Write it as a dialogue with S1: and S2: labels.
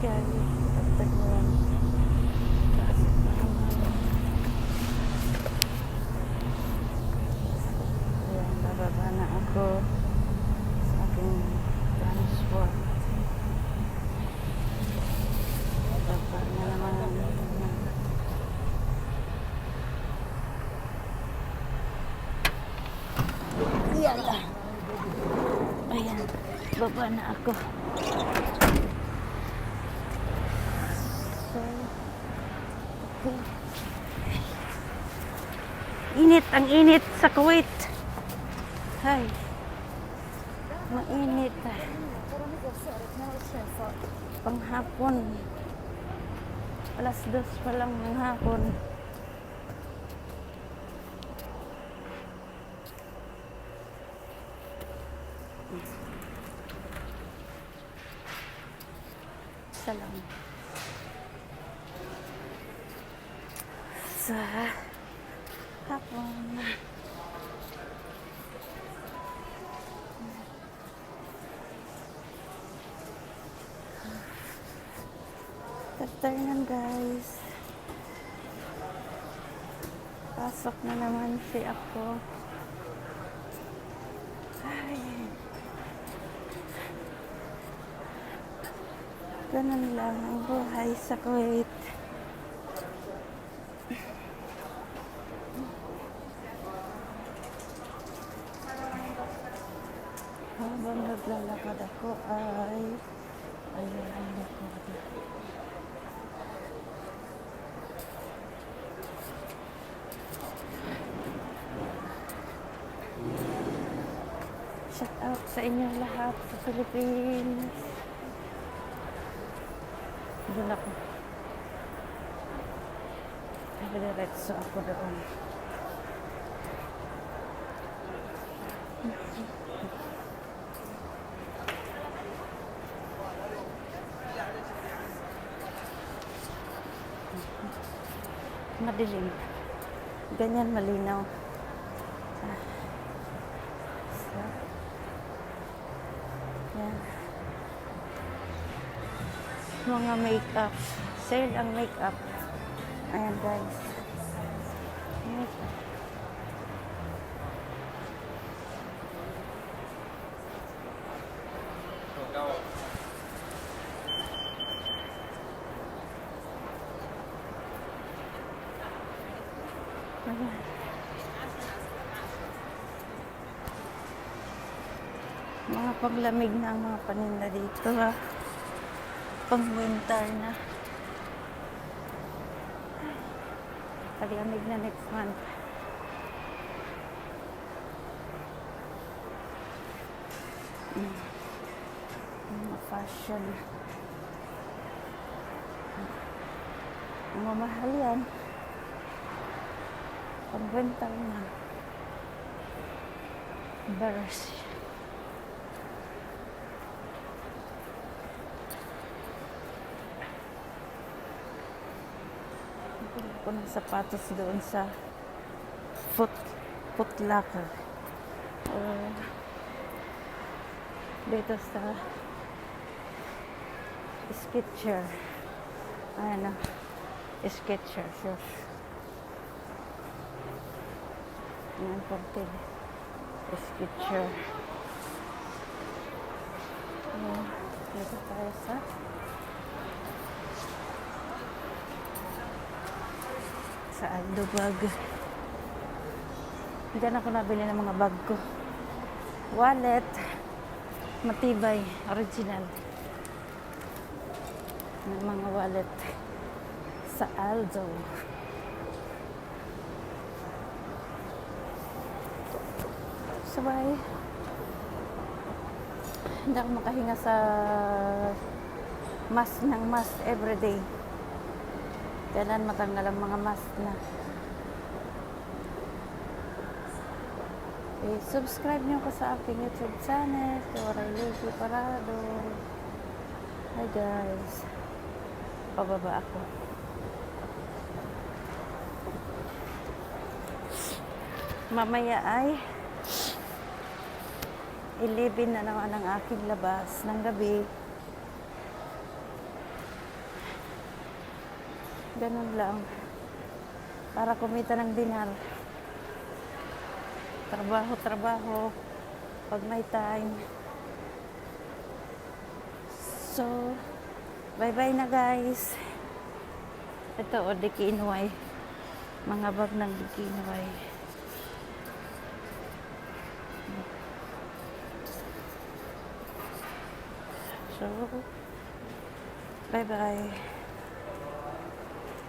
S1: guys. Tagtaguan. Traffic na naman. Ayan, bababa na ako sa aking transport. Bababa na naman. Ayan na. Ayan, baba na ako. So, okay. Init, ang init sa Kuwait. Hay, mainit. Panghapon. Alas 2 pa lang ng hapon. Salam. Sa hapon. Tagtanan guys. Pasok na naman si ako. Ay. Ganun lang ang buhay sa Kuwait. Habang naglalakad ako ay ayun ang lakad. Shout out sa inyo lahat sa Philippines. Doon ako. Diretso ako doon. Madilim. Ganyan malinaw. So, yan. Mga makeup. Sale ang makeup. Ayan guys. Makeup. Ayan. Mga panglamig na ang mga paninda dito ha. Pang winter na. Paglamig na next month. Mga fashion. Mga mahal yan. Pang winter na. Bears. Ako ng sapatos doon sa Foot Locker. Dito sa Skechers. Ayan na. Skechers. Ayan portil. Skechers. Ayan. Dito tayo sa Aldo bag. Diyan ako nabili ng mga bag ko. Wallet. Matibay. Original. Ng mga wallet. Sa Aldo. Sabay. Hindi ako makahinga sa mask ng mask everyday. Kailan matanggal ang mga mask na. Subscribe nyo ko sa aking YouTube channel. Teoray Lady Parado. Hi guys. Pababa ako. Mamaya ay 11 na naman ang aking labas ng gabi. Ganun lang. Para kumita ng dinar. Trabaho, trabaho. Pag may time. So, bye-bye na guys. Ito o, DKNY. Mga bag ng DKNY. So, bye-bye.